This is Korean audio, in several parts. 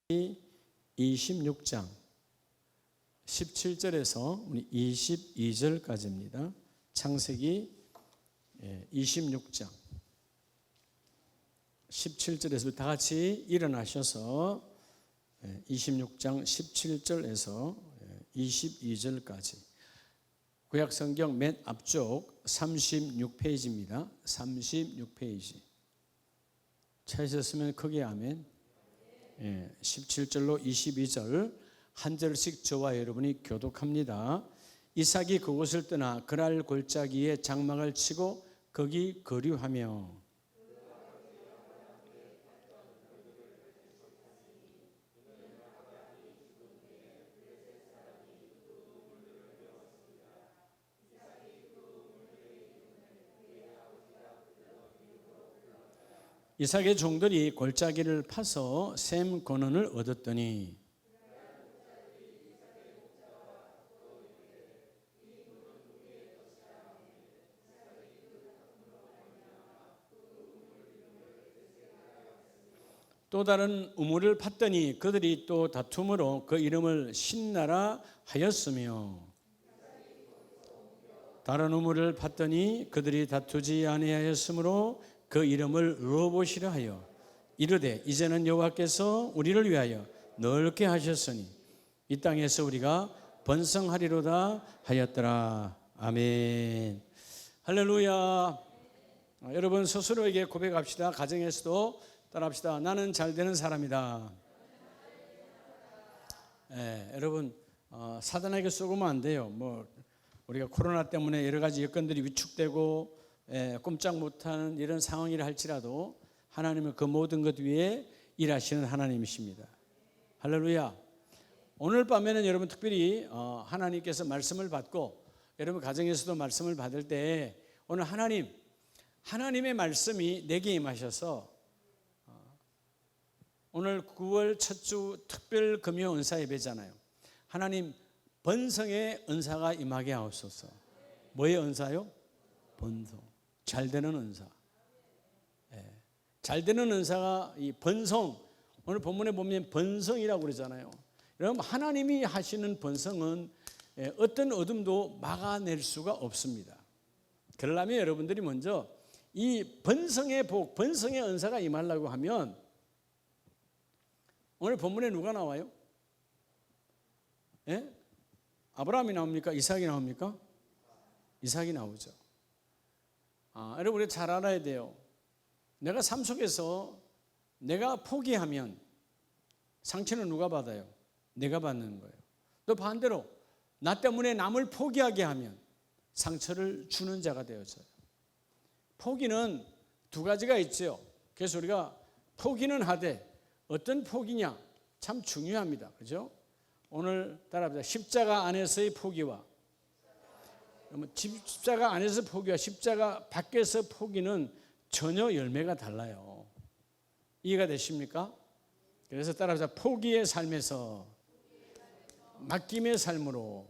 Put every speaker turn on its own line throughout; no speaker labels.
26장 17절에서 우리 22절까지입니다. 창세기 26장 17절에서 다 같이 일어나셔서 26장 17절에서 22절까지 구약성경 맨 앞쪽 36페이지입니다. 36페이지 찾으셨으면 크게 아멘. 17절로 22절 한 절씩 저와 여러분이 교독합니다. 이삭이 그곳을 떠나 그랄 골짜기에 장막을 치고 거기 거류하며 이삭의 종들이 골짜기를 파서 셈 권원을 얻었더니 또 다른 우물을 팠더니 그들이 또 다툼으로 그 이름을 신나라 하였으며 다른 우물을 팠더니 그들이 다투지 아니하였으므로 그 이름을 르호봇이라 하여 이르되 이제는 여호와께서 우리를 위하여 넓게 하셨으니 이 땅에서 우리가 번성하리로다 하였더라. 아멘. 할렐루야. 여러분 스스로에게 고백합시다. 가정에서도 따라합시다. 나는 잘 되는 사람이다. 여러분 사단에게 쏘으면 안 돼요. 우리가 코로나 때문에 여러 가지 여건들이 위축되고 꼼짝 못하는 이런 상황이라 할지라도 하나님은 그 모든 것 위에 일하시는 하나님이십니다. 할렐루야. 오늘 밤에는 여러분 특별히 하나님께서 말씀을 받고 여러분 가정에서도 말씀을 받을 때 오늘 하나님의 말씀이 내게 임하셔서 오늘 9월 첫 주 특별 금요 은사 예배잖아요. 하나님 번성의 은사가 임하게 하옵소서. 뭐의 은사요? 번성. 잘 되는 은사. 잘 되는 은사가 이 번성. 오늘 본문에 보면 번성이라고 그러잖아요. 여러분 하나님이 하시는 번성은 어떤 어둠도 막아낼 수가 없습니다. 그러려면 여러분들이 먼저 이 번성의 복, 번성의 은사가 임하려고 하면 오늘 본문에 누가 나와요? 아브라함이 나옵니까? 이삭이 나옵니까? 이삭이 나오죠. 여러분 우리 잘 알아야 돼요. 내가 삶 속에서 내가 포기하면 상처는 누가 받아요? 내가 받는 거예요. 또 반대로 나 때문에 남을 포기하게 하면 상처를 주는 자가 되어져요. 포기는 두 가지가 있죠. 그래서 우리가 포기는 하되 어떤 포기냐 참 중요합니다. 그죠? 오늘 따라합시다. 십자가 안에서의 포기와 십자가 안에서 포기와 십자가 밖에서 포기는 전혀 열매가 달라요. 이해가 되십니까? 그래서 따라합시다. 포기의 삶에서 맡김의 삶으로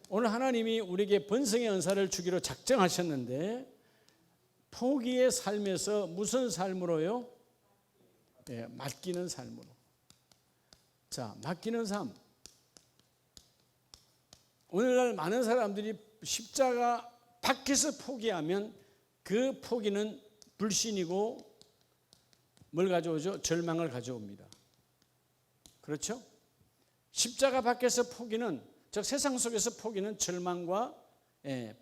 오늘 하나님이 우리에게 번성의 은사를 주기로 작정하셨는데 포기의 삶에서 무슨 삶으로요? 맡기는 삶으로. 자, 맡기는 삶. 오늘날 많은 사람들이 십자가 밖에서 포기하면 그 포기는 불신이고 뭘 가져오죠? 절망을 가져옵니다. 그렇죠? 십자가 밖에서 포기는 즉 세상 속에서 포기는 절망과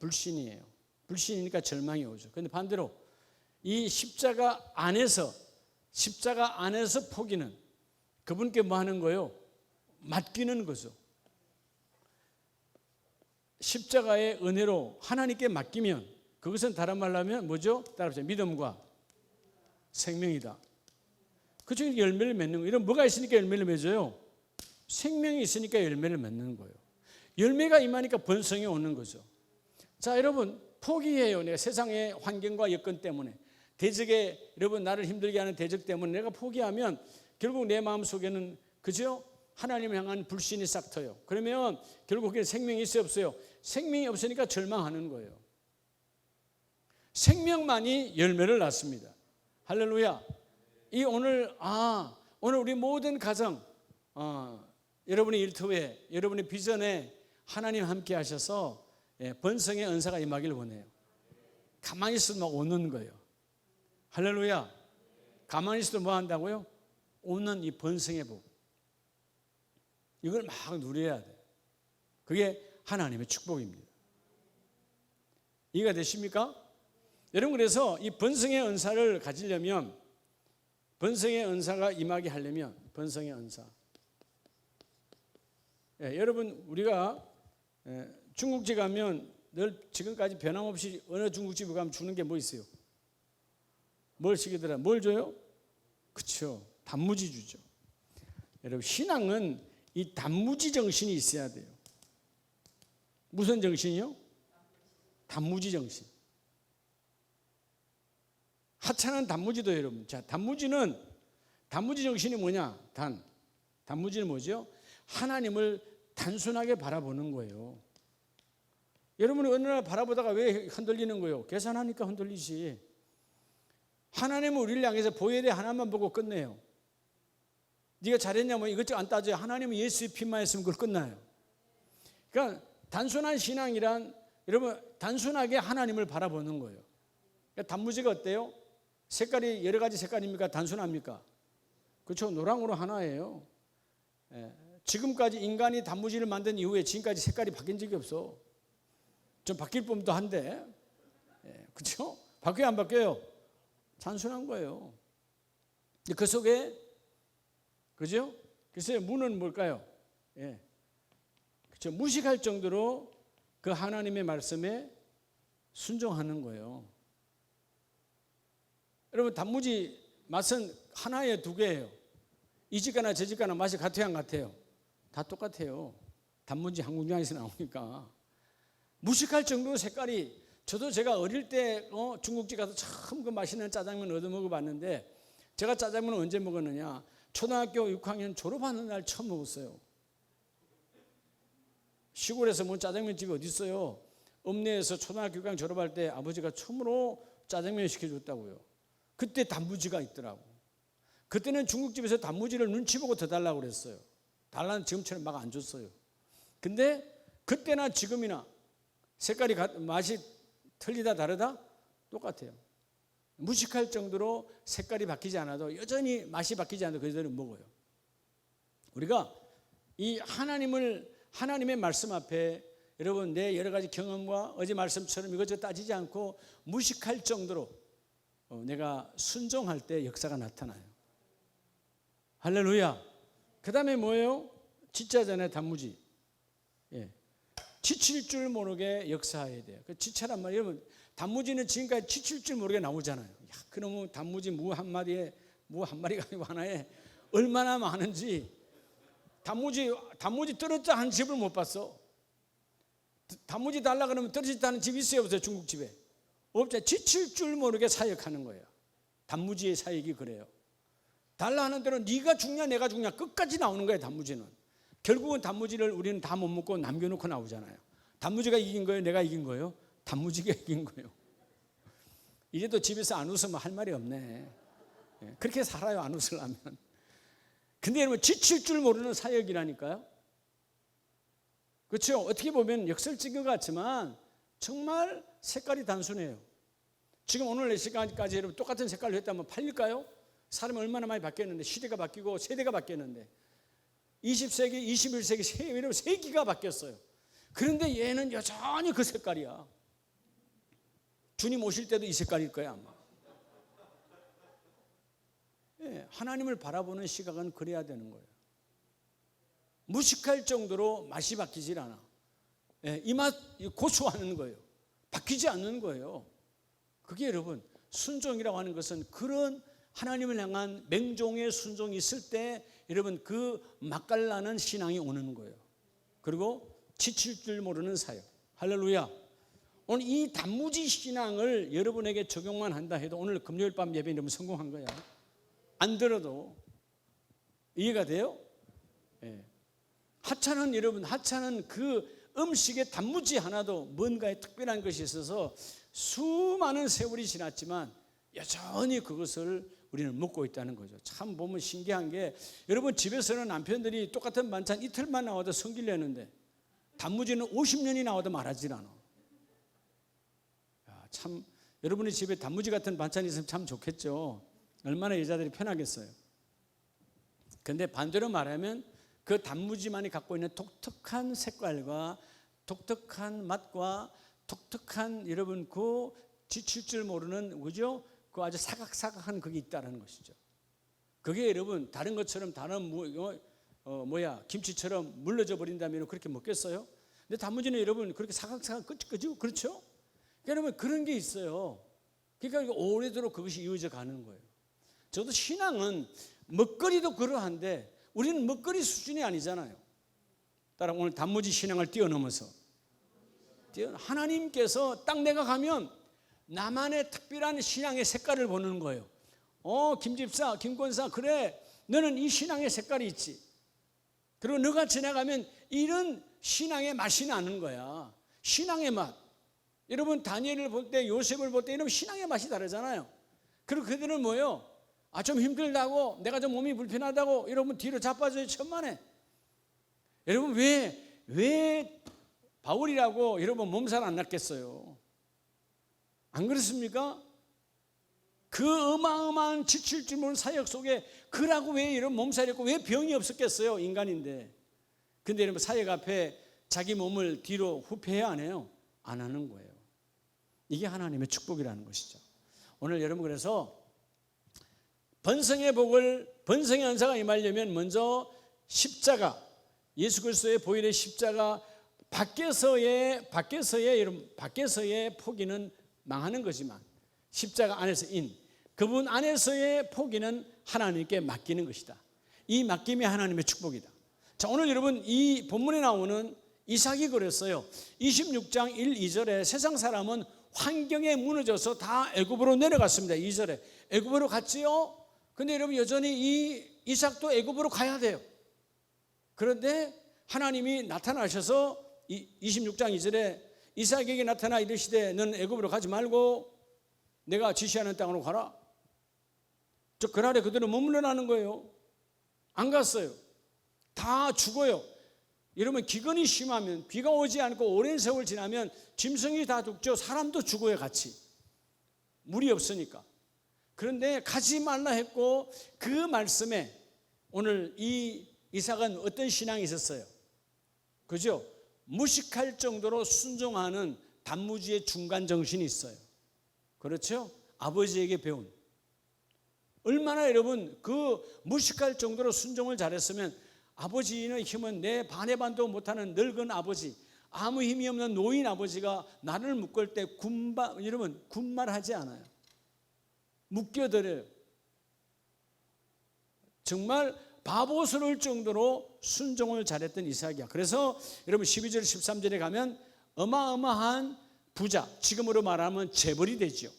불신이에요. 불신이니까 절망이 오죠. 그런데 반대로 이 십자가 안에서 포기는 그분께 뭐 하는 거예요? 맡기는 거죠. 십자가의 은혜로 하나님께 맡기면 그것은 다른 말로 하면 뭐죠? 따라합시다. 믿음과 생명이다. 그중에 열매를 맺는 거예요. 이런 뭐가 있으니까 열매를 맺어요? 생명이 있으니까 열매를 맺는 거예요. 열매가 임하니까 번성이 오는 거죠. 자, 여러분 포기해요. 내가 세상의 환경과 여건 때문에 대적에 여러분 나를 힘들게 하는 대적 때문에 내가 포기하면 결국 내 마음속에는 그죠? 하나님을 향한 불신이 싹 터요. 그러면 결국에 생명이 있어요, 없어요? 생명이 없으니까 절망하는 거예요. 생명만이 열매를 낳습니다. 할렐루야. 이 오늘 오늘 우리 모든 가정, 여러분의 일터에, 여러분의 비전에 하나님 함께 하셔서 번성의 은사가 임하기를 원해요. 가만히 있으면 막 오는 거예요. 할렐루야. 가만히 있어도 뭐 한다고요? 오는 이 번성의 복. 이걸 막 누려야 돼요. 그게 하나님의 축복입니다. 이해가 되십니까? 여러분, 그래서 이 번성의 은사를 가지려면, 번성의 은사가 임하게 하려면, 번성의 은사. 여러분, 우리가 중국집 가면 늘 지금까지 변함없이 어느 중국집에 가면 주는 게 뭐 있어요? 뭘 시키더라? 뭘 줘요? 그렇죠. 단무지 주죠. 여러분, 신앙은 이 단무지 정신이 있어야 돼요. 무슨 정신이요? 단무지 정신. 하찮은 단무지도 여러분. 자, 단무지 정신이 뭐냐? 단무지는 뭐죠? 하나님을 단순하게 바라보는 거예요. 여러분이 어느 날 바라보다가 왜 흔들리는 거예요? 계산하니까 흔들리지. 하나님은 우리를 향해서 보여야 돼 하나만 보고 끝내요. 네가 잘했냐 뭐 이것저것 안 따져요. 하나님은 예수의 피만 했으면 그걸 끝나요. 그러니까 단순한 신앙이란 여러분 단순하게 하나님을 바라보는 거예요. 그러니까 단무지가 어때요? 색깔이 여러 가지 색깔입니까? 단순합니까? 그렇죠. 노랑으로 하나예요. 지금까지 인간이 단무지를 만든 이후에 지금까지 색깔이 바뀐 적이 없어. 좀 바뀔 법도 한데, 그렇죠? 바뀌어요, 안 바뀌어요? 단순한 거예요. 그 속에, 그죠? 그래서 무는 뭘까요? 그렇죠. 무식할 정도로 그 하나님의 말씀에 순종하는 거예요. 여러분, 단무지 맛은 하나에 두 개예요. 이 집 가나 저 집 가나 맛이 같아요, 안 같아요? 다 똑같아요. 단무지 한국장에서 나오니까. 무식할 정도로 색깔이, 저도 제가 어릴 때 중국집 가서 처음 그 맛있는 짜장면 얻어 먹어봤는데, 제가 짜장면을 언제 먹었느냐? 초등학교 6학년 졸업하는 날 처음 먹었어요. 시골에서 뭐 짜장면집이 어디 있어요? 읍내에서 초등학교 6학년 졸업할 때 아버지가 처음으로 짜장면 시켜줬다고요. 그때 단무지가 있더라고. 그때는 중국집에서 단무지를 눈치 보고 더 달라고 그랬어요. 달라는 지금처럼 막 안 줬어요. 근데 그때나 지금이나 색깔이 맛이 틀리다 다르다? 똑같아요. 무식할 정도로 색깔이 바뀌지 않아도 여전히 맛이 바뀌지 않아도 그대로 먹어요. 우리가 이 하나님의 말씀 앞에 여러분 내 여러 가지 경험과 어제 말씀처럼 이것저것 따지지 않고 무식할 정도로 내가 순종할 때 역사가 나타나요. 할렐루야. 그 다음에 뭐예요? 지자잖아요. 단무지. 지칠 줄 모르게 역사해야 돼요. 지체란 말이에요. 여러분, 단무지는 지금까지 지칠 줄 모르게 나오잖아요. 야, 그러면 단무지 무 한 마리가 아니고 하나에 얼마나 많은지. 단무지 떨어졌다 하는 집을 못 봤어. 단무지 달라 그러면 떨어졌다는 집이 있어요, 없어요? 중국집에. 없죠. 지칠 줄 모르게 사역하는 거예요. 단무지의 사역이 그래요. 달라 하는 대로 네가 죽냐 내가 죽냐 끝까지 나오는 거예요. 단무지는. 결국은 단무지를 우리는 다 못 먹고 남겨놓고 나오잖아요. 단무지가 이긴 거예요? 내가 이긴 거예요? 단무지가 이긴 거예요. 이래도 집에서 안 웃으면 할 말이 없네. 그렇게 살아요, 안 웃으려면. 근데 여러분 지칠 줄 모르는 사역이라니까요. 그렇죠? 어떻게 보면 역설적인 것 같지만 정말 색깔이 단순해요. 지금 오늘 이 시간까지 여러분 똑같은 색깔로 했다면 팔릴까요? 사람이 얼마나 많이 바뀌었는데, 시대가 바뀌고 세대가 바뀌었는데 20세기, 21세기 세기가 바뀌었어요. 그런데 얘는 여전히 그 색깔이야. 주님 오실 때도 이 색깔일 거야 아마. 하나님을 바라보는 시각은 그래야 되는 거예요. 무식할 정도로 맛이 바뀌질 않아. 이 맛 고수하는 거예요. 바뀌지 않는 거예요. 그게 여러분 순종이라고 하는 것은 그런 하나님을 향한 맹종의 순종이 있을 때 여러분 그 맛깔나는 신앙이 오는 거예요. 그리고 지칠 줄 모르는 사역. 할렐루야. 오늘 이 단무지 신앙을 여러분에게 적용만 한다 해도 오늘 금요일 밤 예배 너무 성공한 거야. 안 들어도 이해가 돼요? 하찮은 여러분, 하찮은 그 음식의 단무지 하나도 뭔가에 특별한 것이 있어서 수많은 세월이 지났지만 여전히 그것을 우리는 먹고 있다는 거죠. 참 보면 신기한 게 여러분 집에서는 남편들이 똑같은 반찬 이틀만 나와도 성질 내는데 단무지는 50년이 나와도 말하질 않아. 참 여러분의 집에 단무지 같은 반찬이 있으면 참 좋겠죠. 얼마나 여자들이 편하겠어요. 그런데 반대로 말하면 그 단무지만이 갖고 있는 독특한 색깔과 독특한 맛과 독특한 여러분 그 지칠 줄 모르는 그죠? 그 아주 사각사각한 그게 있다는 것이죠. 그게 여러분 다른 것처럼 다른 김치처럼 물러져 버린다면 그렇게 먹겠어요? 근데 단무지는 여러분 그렇게 사각사각 그죠? 그렇죠? 여러분 그런 게 있어요. 그러니까 오래도록 그것이 이어져 가는 거예요. 저도 신앙은 먹거리도 그러한데 우리는 먹거리 수준이 아니잖아요. 따라 오늘 단무지 신앙을 뛰어넘어서 하나님께서 딱 내가 가면 나만의 특별한 신앙의 색깔을 보는 거예요. 김집사, 김권사, 그래 너는 이 신앙의 색깔이 있지. 그리고 너가 지나가면 이런 신앙의 맛이 나는 거야. 신앙의 맛. 여러분 다니엘을 볼 때, 요셉을 볼 때 이런 신앙의 맛이 다르잖아요. 그리고 그들은 뭐예요? 좀 힘들다고, 내가 좀 몸이 불편하다고 여러분 뒤로 자빠져요. 천만에. 여러분 왜 바울이라고 여러분 몸살 안 났겠어요? 안 그렇습니까? 그 어마어마한 지칠 줄 모르는 사역 속에 그라고 왜 이런 몸살이 없고 왜 병이 없었겠어요? 인간인데. 근데 여러분 사역 앞에 자기 몸을 뒤로 후퇴해야 안 해요? 안 하는 거예요. 이게 하나님의 축복이라는 것이죠. 오늘 여러분 그래서 번성의 복을, 번성의 은사가 임하려면 먼저 십자가, 예수 그리스도의 보혈의 십자가 밖에서의 포기는 망하는 거지만 십자가 안에서 그분 안에서의 포기는 하나님께 맡기는 것이다. 이 맡김이 하나님의 축복이다. 자, 오늘 여러분 이 본문에 나오는 이삭이 그랬어요. 26장 1, 2절에 세상 사람은 환경에 무너져서 다 애굽으로 내려갔습니다. 2절에 애굽으로 갔지요. 근데 여러분 여전히 이 이삭도 애굽으로 가야 돼요. 그런데 하나님이 나타나셔서 26장 2절에 이삭에게 나타나 이르시되 너는 애굽으로 가지 말고 내가 지시하는 땅으로 가라. 그날에 그들은 머물러나는 거예요. 안 갔어요. 다 죽어요. 여러분 기근이 심하면, 비가 오지 않고 오랜 세월 지나면 짐승이 다 죽죠. 사람도 죽어요. 같이. 물이 없으니까. 그런데 가지 말라 했고 그 말씀에 오늘 이 이삭은 어떤 신앙이 있었어요? 그죠? 무식할 정도로 순종하는 단무지의 중간 정신이 있어요. 그렇죠? 아버지에게 배운. 얼마나 여러분 그 무식할 정도로 순종을 잘했으면 아버지의 힘은 내 반의 반도 못하는 늙은 아버지, 아무 힘이 없는 노인 아버지가 나를 묶을 때 여러분 군말하지 않아요. 묶여드려요. 정말 바보스러울 정도로 순종을 잘했던 이삭이야. 그래서 여러분 12절 13절에 가면 어마어마한 부자, 지금으로 말하면 재벌이 되죠.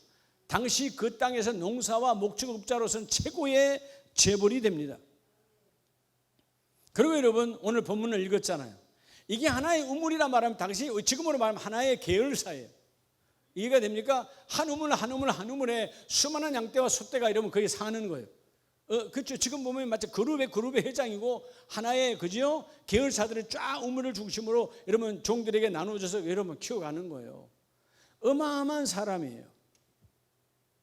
당시 그 땅에서 농사와 목축업자로서는 최고의 재벌이 됩니다. 그리고 여러분 오늘 본문을 읽었잖아요. 이게 하나의 우물이라 말하면 당시 지금으로 말하면 하나의 계열사예요. 이해가 됩니까? 한 우물 한 우물 한 우물에 수많은 양떼와 소떼가 이러면 거기 사는 거예요. 그렇죠. 지금 보면 마치 그룹의 회장이고 하나의 그죠? 계열사들이 쫙 우물을 중심으로 여러분 종들에게 나눠줘서 여러분 키워가는 거예요. 어마어마한 사람이에요.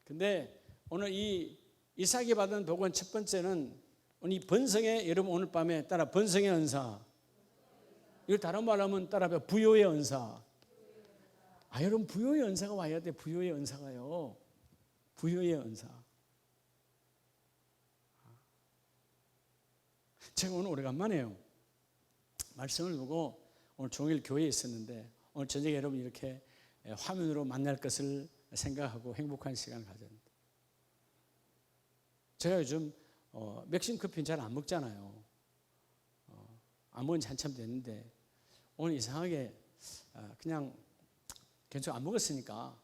근데 오늘 이 이삭이 받은 복은 첫 번째는 이 번성의, 여러분 오늘 밤에 따라 번성의 은사. 이걸 다른 말로 하면 따라 부요의 은사. 여러분 부요의 은사가 와야 돼. 부요의 은사가요. 부요의 은사. 제가 오늘 오래간만에요. 말씀을 보고 오늘 종일 교회에 있었는데 오늘 저녁에 여러분 이렇게 화면으로 만날 것을 생각하고 행복한 시간을 가졌는데 제가 요즘 맥심 커피는 잘 안 먹잖아요. 안 먹은 지 한참 됐는데 오늘 이상하게 그냥 계속 안 먹었으니까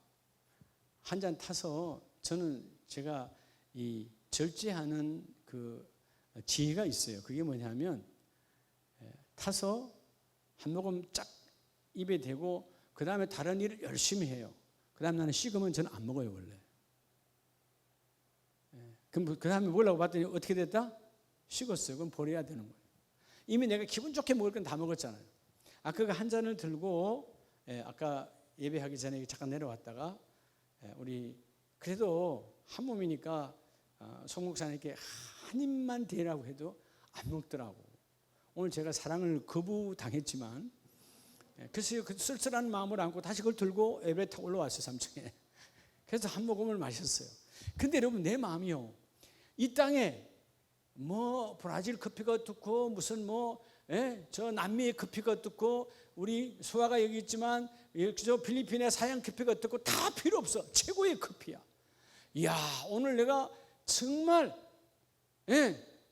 한 잔 타서 저는 제가 이 절제하는 그 지혜가 있어요. 그게 뭐냐면 타서 한 모금 쫙 입에 대고 그 다음에 다른 일을 열심히 해요. 그 다음 나는 식으면 저는 안 먹어요 원래. 그럼 그 다음에 먹으려고 봤더니 어떻게 됐다? 식었어요. 그럼 버려야 되는 거예요. 이미 내가 기분 좋게 먹을 건 다 먹었잖아요. 그거 한 잔을 들고 아까 예배하기 전에 잠깐 내려왔다가 우리 그래도 한 몸이니까 송 목사님께 한 입만 대라고 해도 안 먹더라고. 오늘 제가 사랑을 거부당했지만 그래서 그 쓸쓸한 마음을 안고 다시 그걸 들고 예배 타고 올라왔어요. 3층에. 그래서 한 모금을 마셨어요. 근데 여러분 내 마음이요, 이 땅에 뭐 브라질 커피가 어떻고 무슨 저 남미의 커피가 어떻고 우리 소아가 여기 있지만 저 필리핀의 사양 커피가 어떻고 다 필요 없어. 최고의 커피야. 이야, 오늘 내가 정말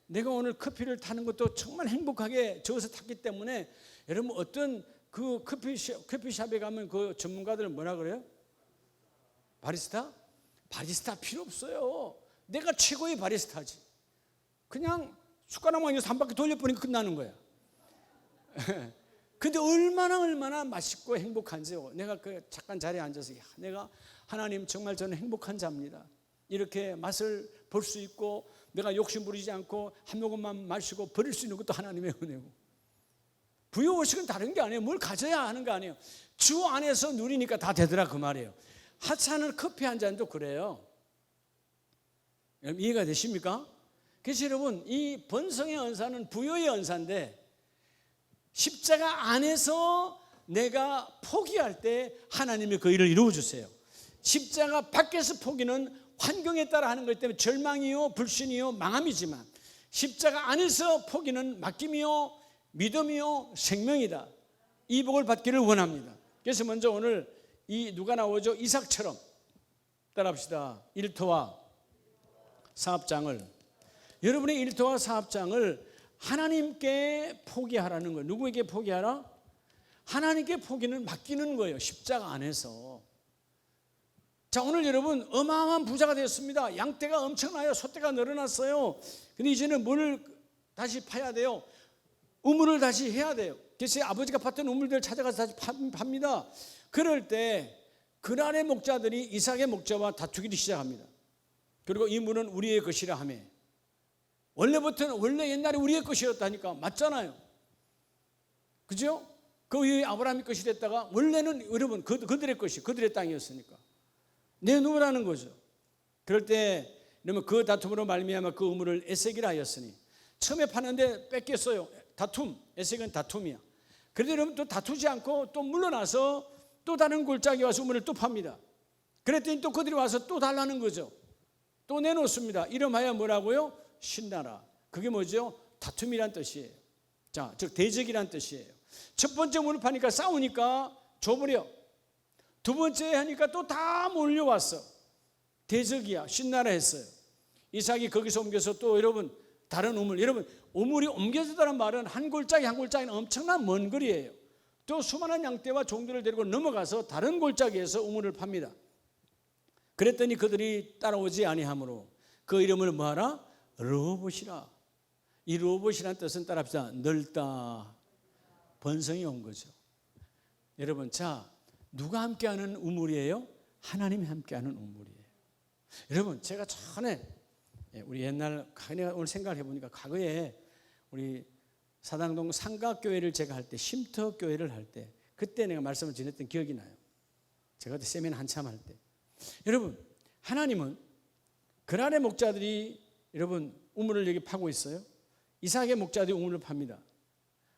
내가 오늘 커피를 타는 것도 정말 행복하게 저어서 탔기 때문에 여러분 어떤 그 커피숍에 가면 그 전문가들은 뭐라 그래요? 바리스타? 바리스타 필요 없어요. 내가 최고의 바리스타지. 그냥 숟가락만 이어서 한 바퀴 돌려보니까 끝나는 거야. 근데 얼마나 맛있고 행복한지요. 내가 그 잠깐 자리에 앉아서 내가 하나님 정말 저는 행복한 자입니다. 이렇게 맛을 볼 수 있고 내가 욕심 부리지 않고 한 모금만 마시고 버릴 수 있는 것도 하나님의 은혜고, 부여의식은 다른 게 아니에요. 뭘 가져야 하는 거 아니에요. 주 안에서 누리니까 다 되더라 그 말이에요. 하찮은 커피 한 잔도 그래요. 이해가 되십니까? 그래서 여러분 이 번성의 은사는 부여의 은사인데 십자가 안에서 내가 포기할 때 하나님이 그 일을 이루어 주세요. 십자가 밖에서 포기는 환경에 따라 하는 것 때문에 절망이요 불신이요 망함이지만 십자가 안에서 포기는 맡김이요 믿음이요 생명이다. 이 복을 받기를 원합니다. 그래서 먼저 오늘 이 누가 나오죠? 이삭처럼 따라합시다. 일터와 사업장을, 여러분의 일터와 사업장을 하나님께 포기하라는 거예요. 누구에게 포기하라? 하나님께 포기는 맡기는 거예요. 십자가 안에서. 자, 오늘 여러분 어마어마한 부자가 되었습니다. 양떼가 엄청나요. 소떼가 늘어났어요. 근데 이제는 뭘 다시 파야 돼요? 우물을 다시 해야 돼요. 그래서 아버지가 팠던 우물들을 찾아가서 다시 팝니다. 그럴 때 그날의 목자들이 이삭의 목자와 다투기를 시작합니다. 그리고 이 물은 우리의 것이라 하며, 원래 옛날에 우리의 것이었다니까 맞잖아요. 그죠? 그 위에 아브라함의 것이 됐다가 원래는 여러분 그들의 것이 그들의 땅이었으니까 내놓으라는 거죠. 그럴 때 그러면 그 다툼으로 말미암아 그 우물을 에색이라 하였으니, 처음에 파는데 뺏겼어요. 다툼, 에색은 다툼이야. 그런데 여러분 또 다투지 않고 또 물러나서 또 다른 골짜기 와서 우물을 또 팝니다. 그랬더니 또 그들이 와서 또 달라는 거죠. 또 내놓습니다. 이름하여 뭐라고요? 신나라. 그게 뭐죠? 다툼이란 뜻이에요. 자, 즉 대적이란 뜻이에요. 첫 번째 우물을 파니까 싸우니까 줘버려. 두 번째 하니까 또 다 몰려왔어. 대적이야. 신나라 했어요. 이삭이 거기서 옮겨서 또 여러분 다른 우물, 여러분 우물이 옮겨졌다는 말은 한 골짜기 한 골짜기는 엄청난 먼 거리예요. 또 수많은 양떼와 종들을 데리고 넘어가서 다른 골짜기에서 우물을 팝니다. 그랬더니 그들이 따라오지 아니하므로 그 이름을 뭐하라? 르호봇이라. 이 르호봇이라는 뜻은 따라합시다. 넓다, 번성이 온 거죠. 여러분, 자, 누가 함께하는 우물이에요? 하나님이 함께하는 우물이에요. 여러분, 제가 전에 우리 옛날 내가 오늘 생각을 해보니까 과거에 우리 사당동 상가교회를 제가 할 때, 쉼터교회를 할 때, 그때 내가 말씀을 전했던 기억이 나요. 제가 그때 세미나 한참 할 때, 여러분 하나님은 그날의 목자들이 여러분 우물을 여기 파고 있어요. 이삭의 목자들이 우물을 팝니다.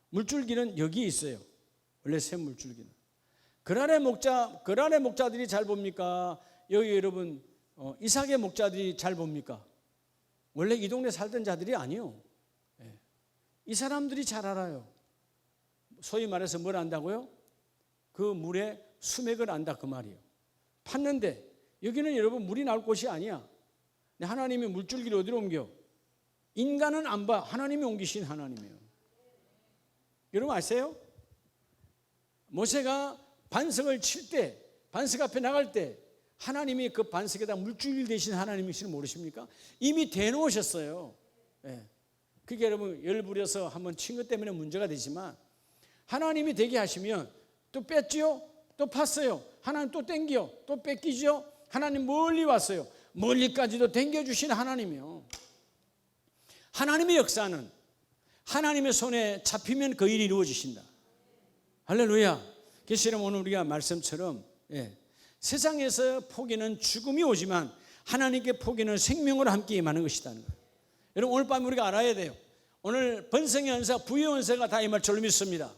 물줄기는 여기 있어요. 원래 새 물줄기는. 그날의 목자들이 잘 봅니까? 여기 여러분 이삭의 목자들이 잘 봅니까? 원래 이 동네 살던 자들이 아니요. 이 사람들이 잘 알아요. 소위 말해서 뭘 안다고요? 그 물의 수맥을 안다 그 말이에요. 팠는데 여기는 여러분 물이 나올 곳이 아니야. 하나님이 물줄기를 어디로 옮겨? 인간은 안 봐. 하나님이 옮기신 하나님이에요. 여러분 아세요? 모세가 반석을 칠 때, 반석 앞에 나갈 때 하나님이 그 반석에다 물줄기를 대신 하나님이시는 모르십니까? 이미 대놓으셨어요. 그게 여러분 열 부려서 한번 친 것 때문에 문제가 되지만, 하나님이 되게 하시면 또 뺐지요, 또 팠어요. 하나님 또 땡겨, 또 뺏기죠. 하나님 멀리 왔어요. 멀리까지도 당겨주신 하나님이요. 하나님의 역사는 하나님의 손에 잡히면 그 일이 이루어지신다. 할렐루야. 그래서 오늘 우리가 말씀처럼 세상에서 포기는 죽음이 오지만 하나님께 포기는 생명으로 함께 임하는 것이라는 거예요. 여러분 오늘 밤 우리가 알아야 돼요. 오늘 번성의 은사, 부의 은사가 다 임할 줄로 믿습니다.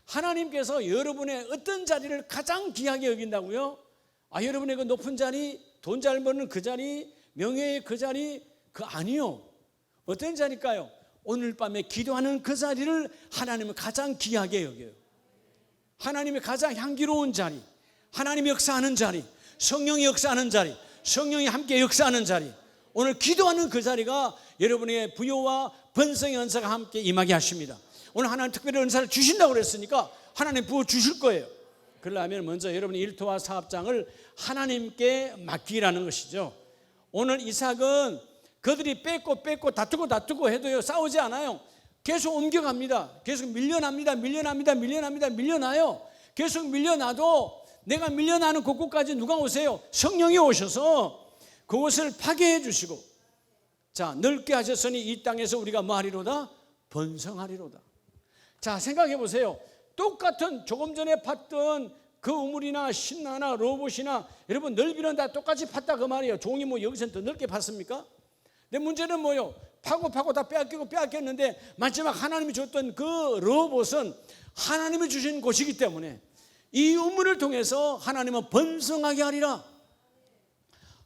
하나님께서 여러분의 어떤 자리를 가장 귀하게 여긴다고요? 여러분의 그 높은 자리, 돈 잘 버는 그 자리, 명예의 그 자리, 그 아니요. 어떤 자리일까요? 오늘 밤에 기도하는 그 자리를 하나님은 가장 귀하게 여겨요. 하나님의 가장 향기로운 자리, 하나님이 역사하는 자리, 성령이 역사하는 자리, 성령이 함께 역사하는 자리, 오늘 기도하는 그 자리가 여러분의 부요와 번성의 은사가 함께 임하게 하십니다. 오늘 하나님 특별히 은사를 주신다고 그랬으니까 하나님 부어 주실 거예요. 그러려면 먼저 여러분의 일터와 사업장을 하나님께 맡기라는 것이죠. 오늘 이삭은 그들이 뺏고 다투고 해도요 싸우지 않아요. 계속 옮겨갑니다. 계속 밀려나요. 계속 밀려나도 내가 밀려나는 곳까지 누가 오세요? 성령이 오셔서 그곳을 파괴해 주시고, 자, 넓게 하셨으니 이 땅에서 우리가 뭐 하리로다? 번성하리로다. 자, 생각해 보세요. 똑같은 조금 전에 팠던 그 우물이나 신나나 로봇이나 여러분 넓이는 다 똑같이 팠다 그 말이에요. 종이 뭐 여기서는 더 넓게 팠습니까? 근데 문제는 뭐예요? 파고 다 빼앗겼는데 마지막 하나님이 줬던 그 로봇은 하나님이 주신 곳이기 때문에 이 우물을 통해서 하나님은 번성하게 하리라.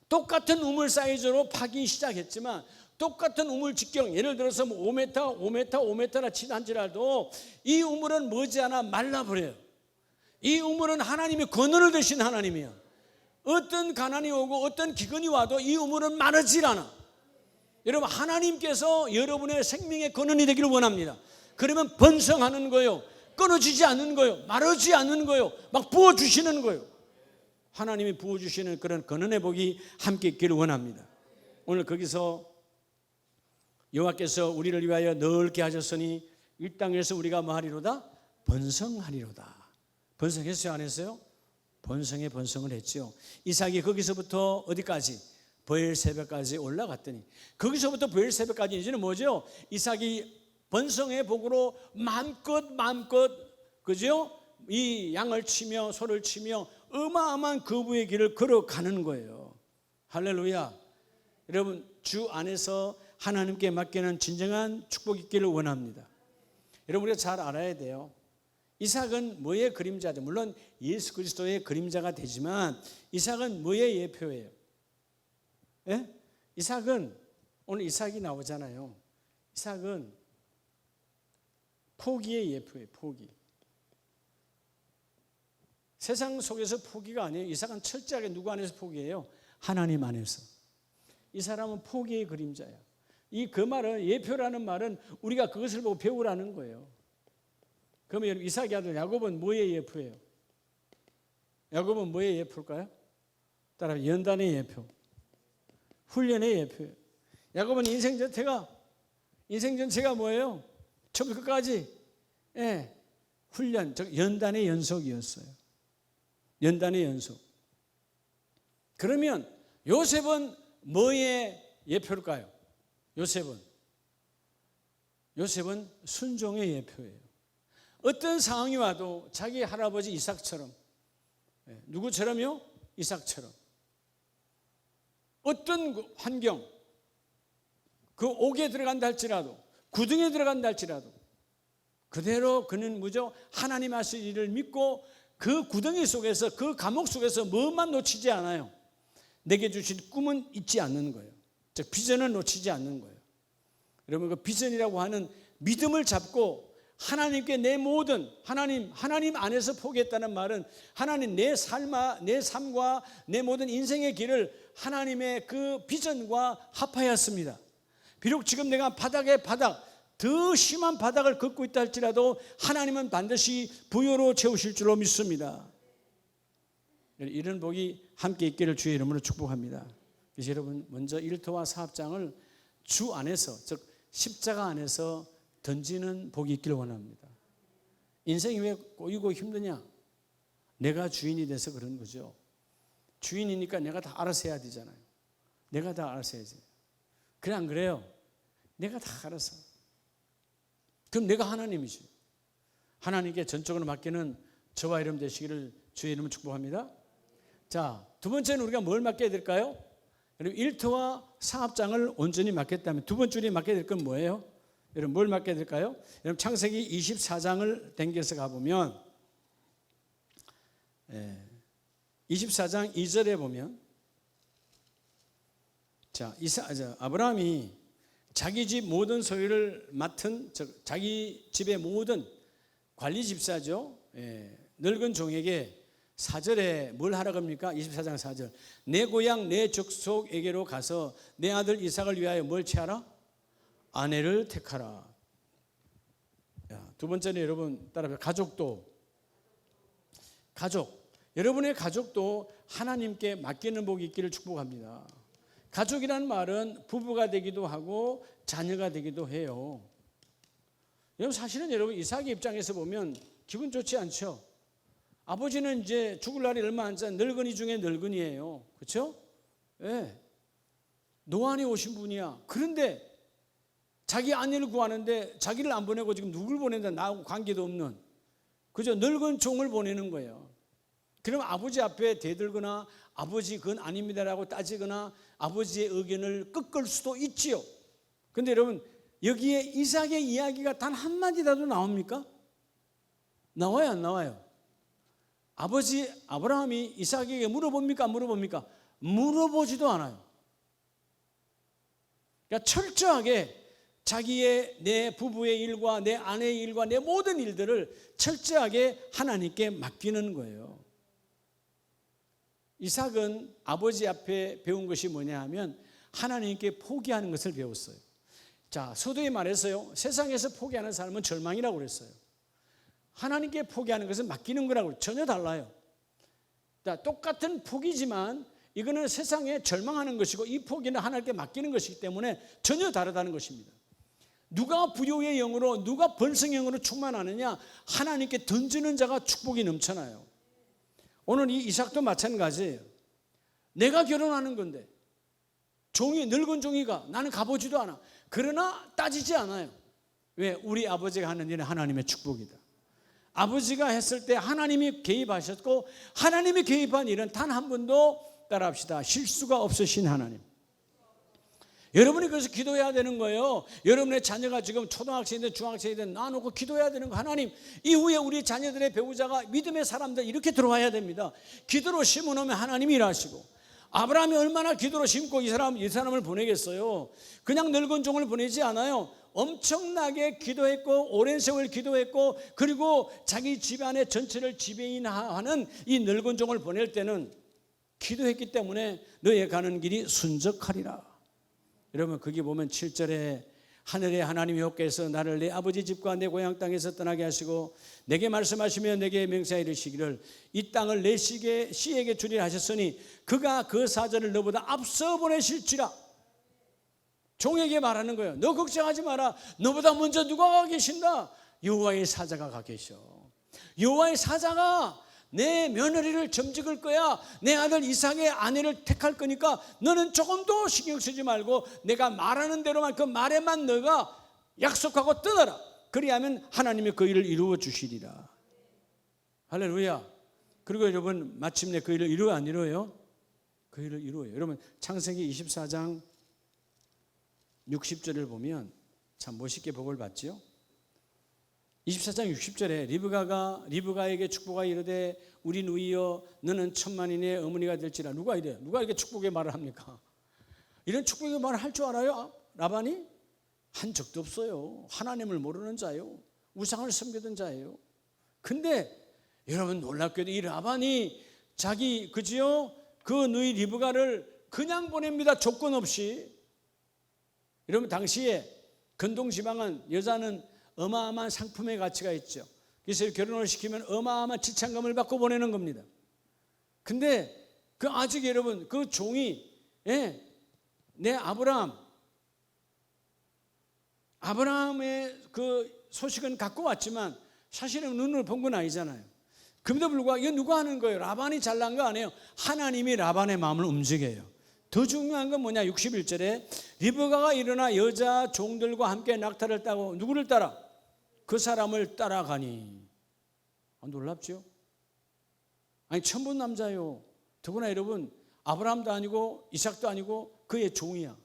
똑같은 우물 사이즈로 파기 시작했지만 똑같은 우물 직경, 예를 들어서 뭐 5m라 치단지라도 이 우물은 머지않아 말라버려요. 이 우물은 하나님이 근원을 되신 하나님이에요. 어떤 가난이 오고 어떤 기근이 와도 이 우물은 마르질 않아. 여러분 하나님께서 여러분의 생명의 근원이 되기를 원합니다. 그러면 번성하는 거예요. 끊어지지 않는 거예요. 마르지 않는 거예요. 막 부어주시는 거예요. 하나님이 부어주시는 그런 근원의 복이 함께 있기를 원합니다. 오늘 거기서 여호와께서 우리를 위하여 넓게 하셨으니 이 땅에서 우리가 뭐 하리로다? 번성하리로다. 번성했어요? 안 했어요? 번성을 했죠. 이삭이 거기서부터 어디까지? 브엘세바까지 올라갔더니 거기서부터 브엘세바까지 이제는 뭐죠? 이삭이 번성의 복으로 마음껏 그죠? 이 양을 치며 소를 치며 어마어마한 거부의 길을 걸어가는 거예요. 할렐루야. 여러분 주 안에서 하나님께 맡기는 진정한 축복이 있기를 원합니다. 여러분 우리가 잘 알아야 돼요. 이삭은 뭐의 그림자죠? 물론 예수 그리스도의 그림자가 되지만 이삭은 뭐의 예표예요? 예? 이삭은 오늘 이삭이 나오잖아요. 이삭은 포기의 예표예요. 포기. 세상 속에서 포기가 아니에요. 이삭은 철저하게 누구 안에서 포기해요? 하나님 안에서. 이 사람은 포기의 그림자야. 그 말은 예표라는 말은 우리가 그것을 보고 배우라는 거예요. 그러면 이삭의 아들 야곱은 뭐의 예표예요? 야곱은 뭐의 예표일까요? 따라 연단의 예표, 훈련의 예표예요. 야곱은 인생 전체가 뭐예요? 처음부터 끝까지 훈련, 즉 연단의 연속이었어요. 연단의 연속. 그러면 요셉은 뭐의 예표일까요? 요셉은 순종의 예표예요. 어떤 상황이 와도 자기 할아버지 이삭처럼, 누구처럼요? 이삭처럼. 어떤 환경, 그 옥에 들어간다 할지라도, 구덩이에 들어간다 할지라도 그대로 그는 무조 하나님 하실 일을 믿고 그 구덩이 속에서, 그 감옥 속에서 뭐만 놓치지 않아요. 내게 주신 꿈은 잊지 않는 거예요. 즉 비전을 놓치지 않는 거예요. 여러분 그 비전이라고 하는 믿음을 잡고 하나님께 내 모든 하나님 안에서 포기했다는 말은 하나님 내 삶과 내 모든 인생의 길을 하나님의 그 비전과 합하였습니다. 비록 지금 내가 더 심한 바닥을 걷고 있다 할지라도 하나님은 반드시 부요로 채우실 줄로 믿습니다. 이런 복이 함께 있기를 주의 이름으로 축복합니다. 그래서 여러분 먼저 일터와 사업장을 주 안에서, 즉 십자가 안에서 던지는 복이 있기를 원합니다. 인생이 왜 꼬이고 힘드냐? 내가 주인이 돼서 그런 거죠. 주인이니까 내가 다 알아서 해야 되잖아요. 내가 다 알아서 해야지. 그래 안 그래요? 내가 다 알아서. 그럼 내가 하나님이지. 하나님께 전적으로 맡기는 저와 여러분 되시기를 주의 이름으로 축복합니다. 자, 두 번째는 우리가 뭘 맡겨야 될까요? 여러분 일터와 사업장을 온전히 맡겠다면 두 번째 맡겨야 될 건 뭐예요? 여러분 뭘 맡겨야 될까요? 여러분 창세기 24장을 당겨서 가보면 24장 2절에 보면 자, 아브라함이 자기 집 모든 소유를 맡은 자기 집의 모든 관리 집사죠. 늙은 종에게 4절에 뭘 하라고 합니까? 24장 4절. 내 고향 내 족속에게로 가서 내 아들 이삭을 위하여 뭘 취하라? 아내를 택하라. 두 번째는 여러분 따라해요. 가족. 여러분의 가족도 하나님께 맡기는 복이 있기를 축복합니다. 가족이라는 말은 부부가 되기도 하고 자녀가 되기도 해요. 여러분 사실은 여러분 이삭의 입장에서 보면 기분 좋지 않죠? 아버지는 이제 죽을 날이 얼마 안 전 늙은이 중에 늙은이에요. 그렇죠? 네. 노안에 오신 분이야. 그런데 자기 아내를 구하는데 자기를 안 보내고 지금 누굴 보낸다? 나하고 관계도 없는 그죠? 늙은 종을 보내는 거예요. 그럼 아버지 앞에 대들거나 아버지 그건 아닙니다라고 따지거나 아버지의 의견을 꺾을 수도 있지요. 그런데 여러분 여기에 이삭의 이야기가 단 한마디라도 나옵니까? 나와요 안 나와요? 아버지 아브라함이 이삭에게 물어봅니까? 안 물어봅니까? 물어보지도 않아요. 그러니까 철저하게 자기의 내 부부의 일과 내 아내의 일과 내 모든 일들을 철저하게 하나님께 맡기는 거예요. 이삭은 아버지 앞에 배운 것이 뭐냐 하면 하나님께 포기하는 것을 배웠어요. 자, 서두에 말해서요. 세상에서 포기하는 삶은 절망이라고 그랬어요. 하나님께 포기하는 것은 맡기는 거라고 전혀 달라요. 자, 똑같은 포기지만 이거는 세상에 절망하는 것이고 이 포기는 하나님께 맡기는 것이기 때문에 전혀 다르다는 것입니다. 누가 부요의 영으로 누가 번성의 영으로 충만하느냐? 하나님께 던지는 자가 축복이 넘쳐나요. 오늘 이 이삭도 마찬가지예요. 내가 결혼하는 건데 늙은 종이가 나는 가보지도 않아. 그러나 따지지 않아요. 왜? 우리 아버지가 하는 일은 하나님의 축복이다. 아버지가 했을 때 하나님이 개입하셨고 하나님이 개입한 일은 단 한 번도 따라합시다. 실수가 없으신 하나님. 여러분이 그래서 기도해야 되는 거예요. 여러분의 자녀가 지금 초등학생이든 중학생이든 놔놓고 기도해야 되는 거. 하나님 이후에 우리 자녀들의 배우자가 믿음의 사람들 이렇게 들어와야 됩니다. 기도로 심어놓으면 하나님이 일하시고 아브라함이 얼마나 기도로 심고 이 사람을 보내겠어요. 그냥 늙은 종을 보내지 않아요. 엄청나게 기도했고 오랜 세월 기도했고 그리고 자기 집안의 전체를 지배인하는 이 늙은 종을 보낼 때는 기도했기 때문에 너의 가는 길이 순적하리라. 여러분 거기 보면 7절에 하늘의 하나님이 여호와께서 나를 내 아버지 집과 내 고향 땅에서 떠나게 하시고 내게 말씀하시며 내게 맹세하여 이르시기를 이 땅을 내 씨에게 주리라 하셨으니 그가 그 사절을 너보다 앞서 보내실지라. 종에게 말하는 거예요. 너 걱정하지 마라. 너보다 먼저 누가 가 계신다? 여호와의 사자가 가 계셔. 여호와의 사자가 내 며느리를 점찍을 거야. 내 아들 이삭의 아내를 택할 거니까 너는 조금도 신경 쓰지 말고 내가 말하는 대로만 그 말에만 너가 약속하고 떠나라. 그리하면 하나님이 그 일을 이루어 주시리라. 할렐루야. 그리고 여러분 마침내 그 일을 이루어 안 이루어요? 그 일을 이루어요. 여러분 창세기 24장 60절을 보면 참 멋있게 복을 받죠. 24장 60절에 리브가에게 축복하 이르되 우리 누이여 너는 천만인의 어머니가 될지라. 누가 이래요? 누가 이렇게 축복의 말을 합니까? 이런 축복의 말을 할 줄 알아요? 라반이? 한 적도 없어요. 하나님을 모르는 자예요. 우상을 섬기던 자예요. 근데 여러분 놀랍게도 이 라반이 자기 그지요? 그 누이 리브가를 그냥 보냅니다. 조건 없이. 여러분 당시에 근동지방은 여자는 어마어마한 상품의 가치가 있죠. 그래서 결혼을 시키면 어마어마한 지참금을 받고 보내는 겁니다. 근데 그 아직 여러분 그 종이 내 아브라함의 그 소식은 갖고 왔지만 사실은 눈으로 본 건 아니잖아요. 그럼에도 불구하고 이거 누가 하는 거예요? 라반이 잘난 거 아니에요. 하나님이 라반의 마음을 움직여요. 더 중요한 건 뭐냐? 61절에 리브가가 일어나 여자 종들과 함께 낙타를 타고 누구를 따라? 그 사람을 따라가니. 놀랍죠? 아니 처음 본 남자요. 더구나 여러분 아브라함도 아니고 이삭도 아니고 그의 종이야.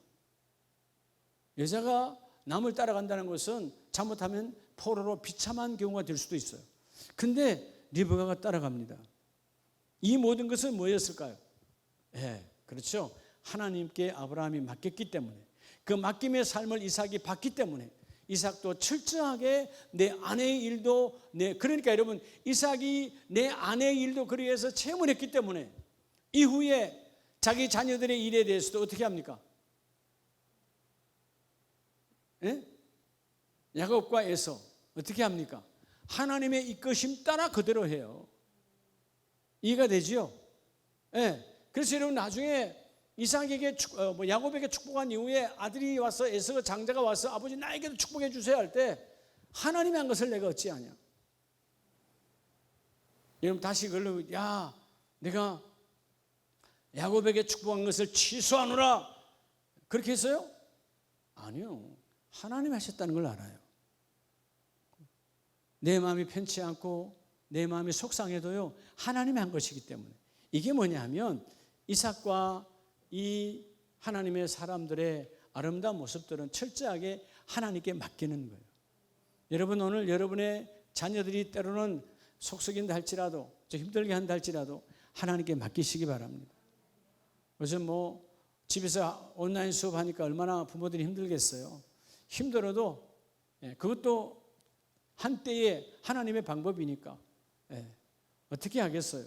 여자가 남을 따라간다는 것은 잘못하면 포로로 비참한 경우가 될 수도 있어요. 근데 리브가가 따라갑니다. 이 모든 것은 뭐였을까요? 그렇죠. 하나님께 아브라함이 맡겼기 때문에, 그 맡김의 삶을 이삭이 받기 때문에 이삭도 철저하게 내 아내의 일도 그러니까 여러분 이삭이 내 아내의 일도 그리해서 체험을 했기 때문에 이후에 자기 자녀들의 일에 대해서도 어떻게 합니까? 야곱과 에서 어떻게 합니까? 하나님의 이끄심 따라 그대로 해요. 이해가 되지요? 그래서 여러분 나중에 이삭에게 야곱에게 축복한 이후에 아들이 와서 에서가 장자가 와서 아버지 나에게도 축복해 주세요 할 때 하나님이 한 것을 내가 어찌하냐? 여러분 다시 그걸로 내가 야곱에게 축복한 것을 취소하노라 그렇게 했어요? 아니요. 하나님이 하셨다는 걸 알아요. 내 마음이 편치 않고 내 마음이 속상해도요 하나님이 한 것이기 때문에. 이게 뭐냐 하면 이삭과 이 하나님의 사람들의 아름다운 모습들은 철저하게 하나님께 맡기는 거예요. 여러분 오늘 여러분의 자녀들이 때로는 속썩인다 할지라도 좀 힘들게 한다 할지라도 하나님께 맡기시기 바랍니다. 요즘 집에서 온라인 수업하니까 얼마나 부모들이 힘들겠어요. 힘들어도 그것도 한때의 하나님의 방법이니까 어떻게 하겠어요.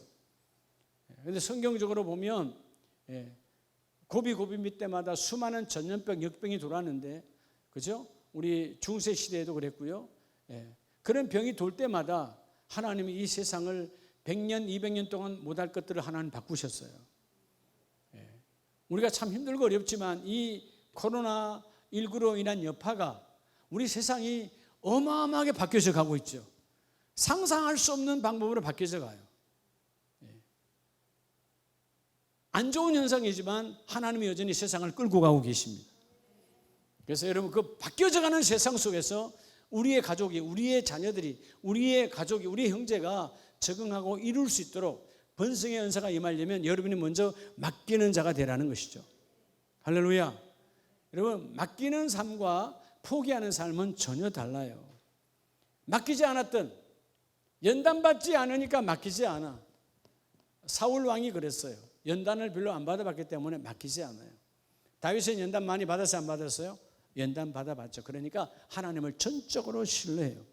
그런데 성경적으로 보면 고비 밑때마다 수많은 전염병, 역병이 돌았는데 그죠? 우리 중세 시대에도 그랬고요. 그런 병이 돌 때마다 하나님이 이 세상을 100년, 200년 동안 못할 것들을 하나님 바꾸셨어요. 우리가 참 힘들고 어렵지만 이 코로나19로 인한 여파가 우리 세상이 어마어마하게 바뀌어져 가고 있죠. 상상할 수 없는 방법으로 바뀌어져 가요. 안 좋은 현상이지만 하나님이 여전히 세상을 끌고 가고 계십니다. 그래서 여러분 그 바뀌어져 가는 세상 속에서 우리의 가족이, 우리의 자녀들이, 우리의 가족이, 우리의 형제가 적응하고 이룰 수 있도록 번성의 은사가 임하려면 여러분이 먼저 맡기는 자가 되라는 것이죠. 할렐루야. 여러분 맡기는 삶과 포기하는 삶은 전혀 달라요. 맡기지 않았던, 연단받지 않으니까 맡기지 않아. 사울 왕이 그랬어요. 연단을 별로 안 받아봤기 때문에 맡기지 않아요. 다윗은 연단 많이 받았어요? 안 받았어요? 연단 받아봤죠. 그러니까 하나님을 전적으로 신뢰해요.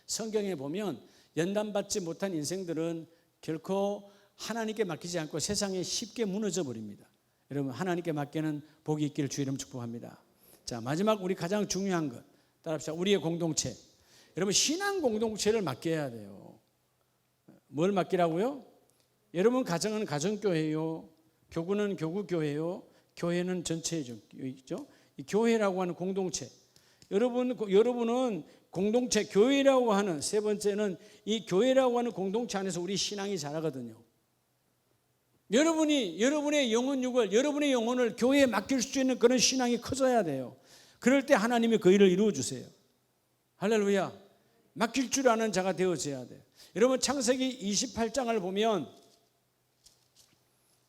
성경에 보면 연단받지 못한 인생들은 결코 하나님께 맡기지 않고 세상에 쉽게 무너져 버립니다. 여러분 하나님께 맡기는 복이 있기를 주 이름 축복합니다. 자, 마지막 우리 가장 중요한 것 따라합시다. 우리의 공동체. 여러분 신앙 공동체를 맡겨야 돼요. 뭘 맡기라고요? 여러분 가정은 가정교회요, 교구는 교구교회요, 교회는 전체죠. 이 교회라고 하는 공동체. 여러분은 공동체, 교회라고 하는 세 번째는 이 교회라고 하는 공동체 안에서 우리 신앙이 자라거든요. 여러분의 영혼 육을, 여러분의 영혼을 교회에 맡길 수 있는 그런 신앙이 커져야 돼요. 그럴 때 하나님이 그 일을 이루어 주세요. 할렐루야. 맡길 줄 아는 자가 되어져야 돼요. 여러분 창세기 28장을 보면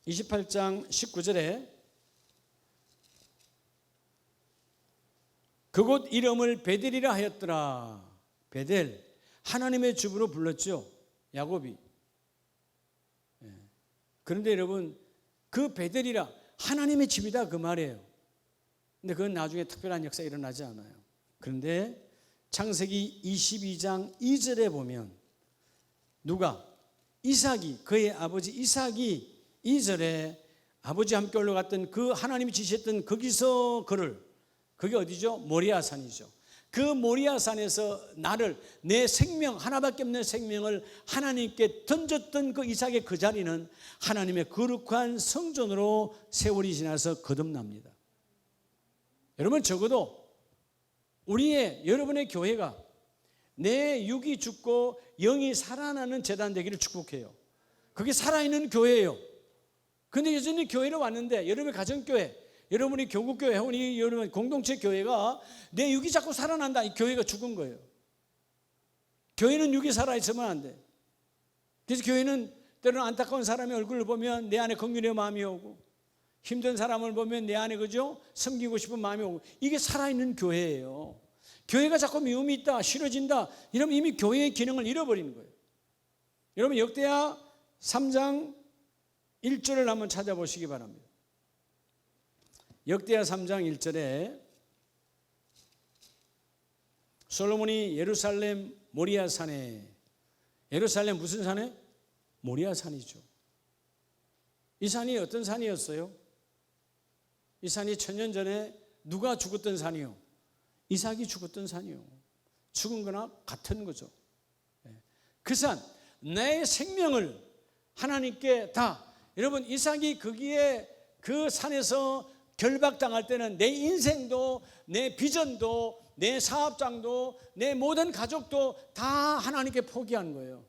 28장 19절에 그곳 이름을 베델이라 하였더라. 베델, 하나님의 집으로 불렀죠. 야곱이. 그런데 여러분 그 베델이라 하나님의 집이다 그 말이에요. 근데 그건 나중에 특별한 역사가 일어나지 않아요. 그런데 창세기 22장 2절에 보면 누가? 이삭이, 그의 아버지 이삭이 2절에 아버지 함께 올라갔던 그 하나님이 지시했던 거기서 그게 어디죠? 모리아산이죠. 그 모리아산에서 내 생명, 하나밖에 없는 생명을 하나님께 던졌던 그 이삭의 그 자리는 하나님의 거룩한 성전으로 세월이 지나서 거듭납니다. 여러분 적어도 여러분의 교회가 내 육이 죽고 영이 살아나는 재단 되기를 축복해요. 그게 살아있는 교회예요. 근데 여전히 교회로 왔는데, 여러분의 가정교회, 여러분이 교국교회, 여러분 공동체 교회가 내 육이 자꾸 살아난다, 이 교회가 죽은 거예요. 교회는 육이 살아있으면 안 돼. 그래서 교회는 때로는 안타까운 사람의 얼굴을 보면 내 안에 긍휼의 마음이 오고, 힘든 사람을 보면 내 안에 그죠? 섬기고 싶은 마음이 오고, 이게 살아있는 교회예요. 교회가 자꾸 미움이 있다, 싫어진다, 이러면 이미 교회의 기능을 잃어버리는 거예요. 여러분 역대하 3장 1절을 한번 찾아보시기 바랍니다. 역대하 3장 1절에 솔로몬이 예루살렘 모리아 산에, 예루살렘 무슨 산에? 모리아 산이죠. 이 산이 어떤 산이었어요? 이 산이 천년 전에 누가 죽었던 산이요? 이삭이 죽었던 산이요. 죽은 거나 같은 거죠. 그 산, 내 생명을 하나님께 다, 여러분 이삭이 거기에 그 산에서 결박당할 때는 내 인생도, 내 비전도, 내 사업장도, 내 모든 가족도 다 하나님께 포기한 거예요.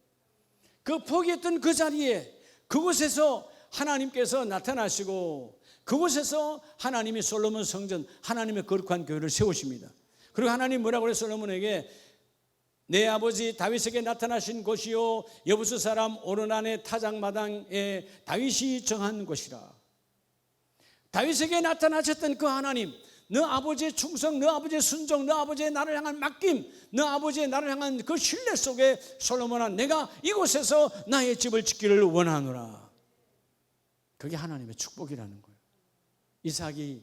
그 포기했던 그 자리에, 그곳에서 하나님께서 나타나시고, 그곳에서 하나님이 솔로몬 성전, 하나님의 거룩한 교회를 세우십니다. 그리고 하나님 뭐라고 그래요? 솔로몬에게 내 아버지 다윗에게 나타나신 곳이요 여부수 사람 오르난의 타작마당에 다윗이 정한 곳이라. 다윗에게 나타나셨던 그 하나님, 너 아버지의 충성, 너 아버지의 순종, 너 아버지의 나를 향한 맡김, 너 아버지의 나를 향한 그 신뢰 속에 솔로몬아, 내가 이곳에서 나의 집을 짓기를 원하노라. 그게 하나님의 축복이라는 거예요. 이삭이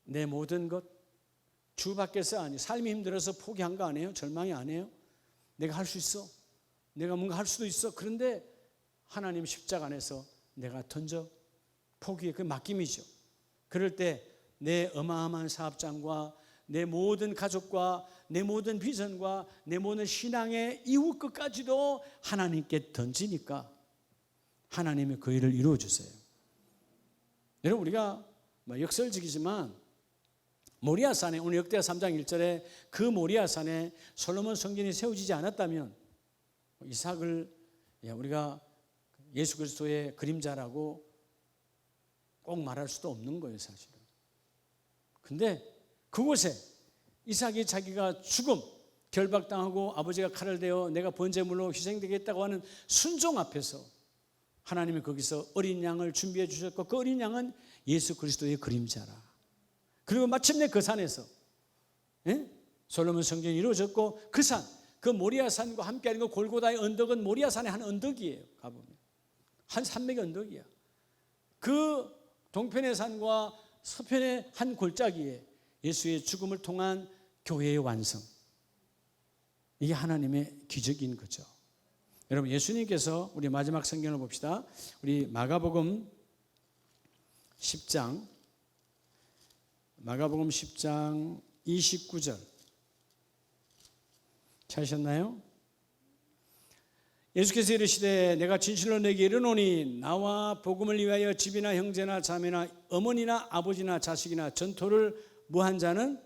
내 모든 것, 주 밖에서 아니, 삶이 힘들어서 포기한 거 아니에요? 절망이 아니에요? 내가 할 수 있어? 내가 뭔가 할 수도 있어? 그런데 하나님 십자가 안에서 내가 던져 포기의 그 맡김이죠. 그럴 때 내 어마어마한 사업장과 내 모든 가족과 내 모든 비전과 내 모든 신앙의 이후 끝까지도 하나님께 던지니까 하나님의 그 일을 이루어 주세요. 여러분 우리가 역설적이지만 모리아산에, 오늘 역대하 3장 1절에 그 모리아산에 솔로몬 성전이 세워지지 않았다면 이삭을 우리가 예수 그리스도의 그림자라고 꼭 말할 수도 없는 거예요, 사실은. 근데 그곳에 이삭이 자기가 죽음, 결박당하고 아버지가 칼을 대어 내가 번제물로 희생되겠다고 하는 순종 앞에서 하나님이 거기서 어린 양을 준비해 주셨고, 그 어린 양은 예수 그리스도의 그림자라. 그리고 마침내 그 산에서 솔로몬 성전이 이루어졌고, 그 산, 그 모리아산과 함께하는 그 골고다의 언덕은 모리아산의 한 언덕이에요. 가보면 한 산맥의 언덕이야. 그 동편의 산과 서편의 한 골짜기에 예수의 죽음을 통한 교회의 완성, 이게 하나님의 기적인 거죠. 여러분 예수님께서, 우리 마지막 성경을 봅시다. 우리 마가복음 10장 29절 찾으셨나요? 예수께서 이르시되 내가 진실로 너에게 이르노니 나와 복음을 위하여 집이나 형제나 자매나 어머니나 아버지나 자식이나 전토를 무한 자는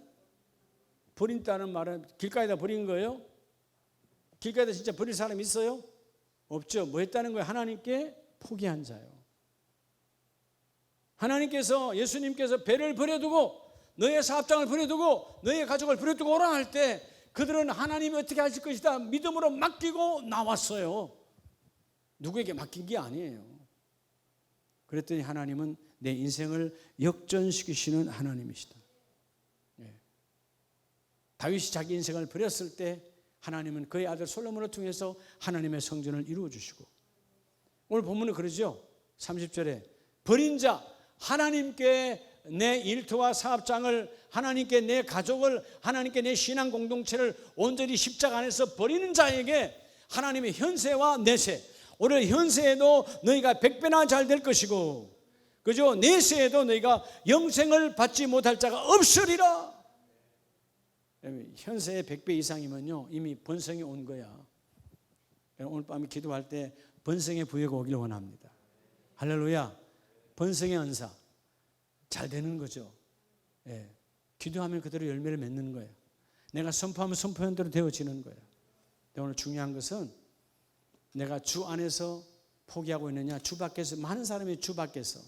버린다는 말은 길가에다 버린 거예요? 길가에다 진짜 버릴 사람이 있어요? 없죠. 뭐 했다는 거예요? 하나님께 포기한 자요. 하나님께서, 예수님께서 배를 버려두고 너의 사업장을 버려두고 너의 가족을 버려두고 오라 할 때 그들은 하나님이 어떻게 하실 것이다 믿음으로 맡기고 나왔어요. 누구에게 맡긴 게 아니에요. 그랬더니 하나님은 내 인생을 역전시키시는 하나님이시다. 다윗이 자기 인생을 버렸을 때 하나님은 그의 아들 솔로몬을 통해서 하나님의 성전을 이루어 주시고, 오늘 본문은 그러죠. 30절에 버린 자, 하나님께 내 일터와 사업장을, 하나님께 내 가족을, 하나님께 내 신앙 공동체를 온전히 십자가 안에서 버리는 자에게 하나님의 현세와 내세, 오늘 현세에도 너희가 100배나 잘 될 것이고, 그죠? 내세에도 너희가 영생을 받지 못할 자가 없으리라. 현세의 100배 이상이면요 이미 번성이 온 거야. 오늘 밤에 기도할 때 번성의 부여가 오기를 원합니다. 할렐루야. 번성의 은사 잘 되는 거죠. 기도하면 그대로 열매를 맺는 거예요. 내가 선포하면 선포한 대로 되어지는 거예요. 오늘 중요한 것은 내가 주 안에서 포기하고 있느냐? 주 밖에서, 많은 사람이 주 밖에서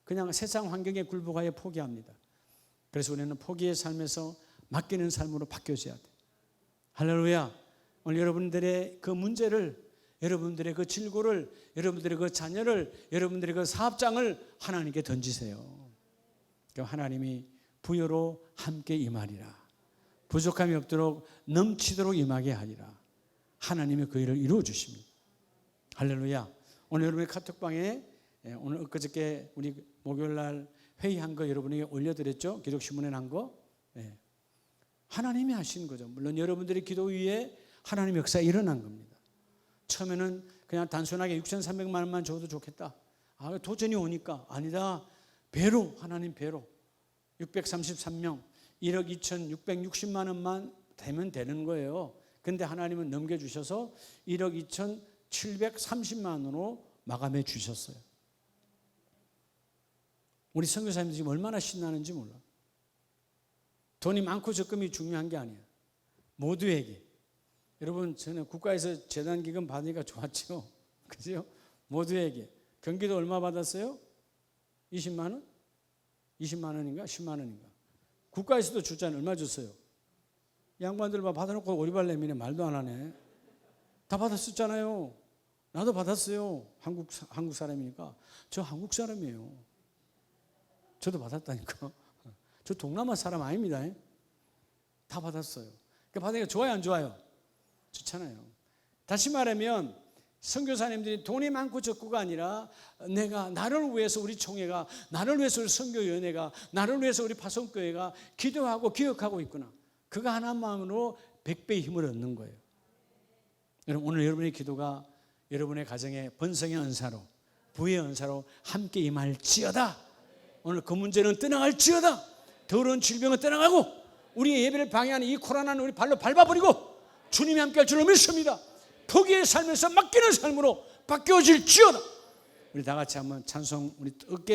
그냥 세상 환경에 굴복하여 포기합니다. 그래서 우리는 포기의 삶에서 맡기는 삶으로 바뀌어져야 돼. 할렐루야. 오늘 여러분들의 그 문제를, 여러분들의 그 질고를, 여러분들의 그 자녀를, 여러분들의 그 사업장을 하나님께 던지세요. 그럼 하나님이 부여로 함께 임하리라. 부족함이 없도록 넘치도록 임하게 하리라. 하나님이 그 일을 이루어 주십니다. 할렐루야. 오늘 여러분의 카톡방에 오늘 엊그저께 우리 목요일날 회의한 거 여러분에게 올려드렸죠. 기독신문에 난 거. 하나님이 하신 거죠. 물론 여러분들의 기도 위에 하나님의 역사가 일어난 겁니다. 처음에는 그냥 단순하게 6,300만 원만 줘도 좋겠다. 도전이 오니까 아니다. 배로, 하나님 배로 633명 1억 2,660만 원만 되면 되는 거예요. 근데 하나님은 넘겨주셔서 1억 2,730만 원으로 마감해 주셨어요. 우리 선교사님들 지금 얼마나 신나는지 몰라. 돈이 많고 적금이 중요한 게 아니야. 모두에게. 여러분, 저는 국가에서 재단기금 받으니까 좋았죠. 그죠? 모두에게. 경기도 얼마 받았어요? 20만 원? 20만 원인가? 10만 원인가? 국가에서도 주잖아요. 얼마 줬어요? 양반들 받아놓고 오리발 내미네. 말도 안 하네. 다 받았었잖아요. 나도 받았어요. 한국 사람이니까. 저 한국 사람이에요. 저도 받았다니까. 저 동남아 사람 아닙니다. 다 받았어요. 그러니까 받으니까 좋아요, 안 좋아요? 좋잖아요. 다시 말하면 선교사님들이 돈이 많고 적고가 아니라 내가 나를 위해서 우리 총회가, 나를 위해서 우리 선교위원회가, 나를 위해서 우리 파송교회가 기도하고 기억하고 있구나. 그거 하나만으로 100배의 힘을 얻는 거예요. 여러분, 오늘 여러분의 기도가 여러분의 가정에 번성의 은사로, 부의 은사로 함께 임할지어다. 오늘 그 문제는 떠나갈지어다. 더러운 질병은 떠나가고 우리의 예배를 방해하는 이 코로나는 우리 발로 밟아버리고 주님이 함께할 줄로 믿습니다. 포기의 삶에서 맡기는 삶으로 바뀌어질지어다. 우리 다 같이 한번 찬송, 우리 어깨